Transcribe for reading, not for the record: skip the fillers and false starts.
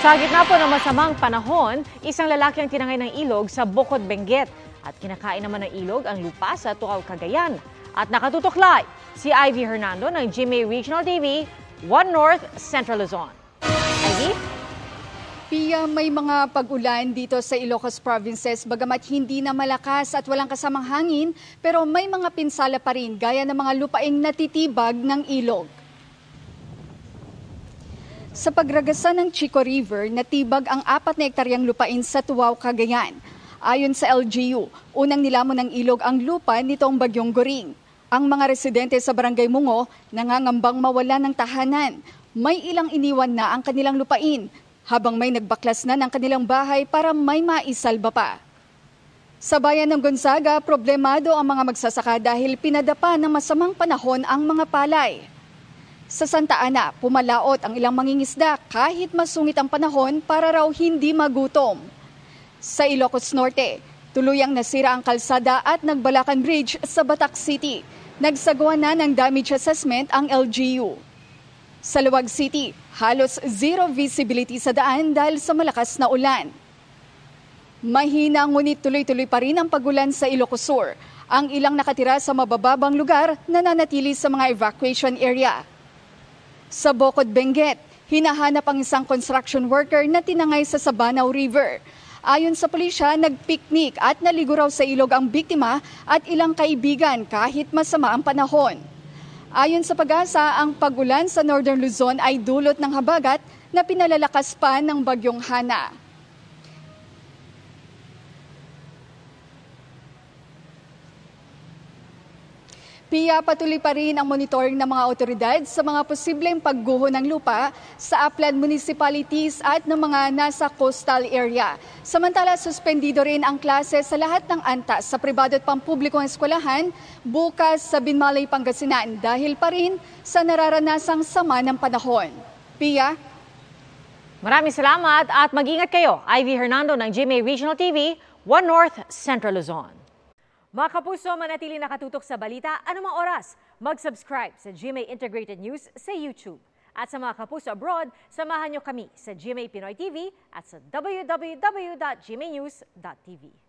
Sa gitna po ng masamang panahon, isang lalaki ang tinangay ng ilog sa Bocod, Benguet. At kinakain naman ng ilog ang lupa sa Tukaw, Cagayan. At nakatutok live si Ivy Hernando ng GMA Regional TV, 1 North, Central Luzon. Ivy? Pia, may mga pag-ulan dito sa Ilocos Provinces bagamat hindi na malakas at walang kasamang hangin, pero may mga pinsala pa rin gaya ng mga lupaing natitibag ng ilog. Sa pagragasa ng Chico River, natibag ang 4 na hektaryang lupain sa Tukaw, Cagayan. Ayon sa LGU, unang nilamon ng ilog ang lupa nitong Bagyong Goring. Ang mga residente sa Barangay Mungo nangangambang mawala ng tahanan. May ilang iniwan na ang kanilang lupain, habang may nagbaklas na ng kanilang bahay para may maisalba pa. Sa bayan ng Gonzaga, problemado ang mga magsasaka dahil pinadapa ng masamang panahon ang mga palay. Sa Santa Ana, pumalaot ang ilang mangingisda kahit masungit ang panahon para raw hindi magutom. Sa Ilocos Norte, tuluyang nasira ang kalsada at Nagbalakan Bridge sa Batac City. Nagsagawa na ng damage assessment ang LGU. Sa Luwag City, halos zero visibility sa daan dahil sa malakas na ulan. Mahina ngunit tuloy-tuloy pa rin ang pagulan sa Ilocos Sur. Ang ilang nakatira sa mabababang lugar nananatili sa mga evacuation area. Sa Bocod, Benguet, hinahanap ang isang construction worker na tinangay sa Sabanaw River. Ayon sa pulisya, nagpiknik at naligo raw sa ilog ang biktima at ilang kaibigan kahit masama ang panahon. Ayon sa Pag-asa, ang pagulan sa Northern Luzon ay dulot ng habagat na pinalalakas pa ng Bagyong Hana. Pia, patuloy pa rin ang monitoring ng mga otoridad sa mga posibleng pagguho ng lupa sa upland municipalities at ng mga nasa coastal area. Samantala, suspendido rin ang klase sa lahat ng antas sa pribado at pampublikong eskwelahan bukas sa Binmalay, Pangasinan dahil pa rin sa nararanasang sama ng panahon. Pia? Maraming salamat at mag-ingat kayo. Ivy Hernando ng GMA Regional TV, 1 North, Central Luzon. Mga kapuso, manatili nakatutok sa balita anumang oras. Mag-subscribe sa GMA Integrated News sa YouTube. At sa mga kapuso abroad, samahan nyo kami sa GMA Pinoy TV at sa www.gmanews.tv.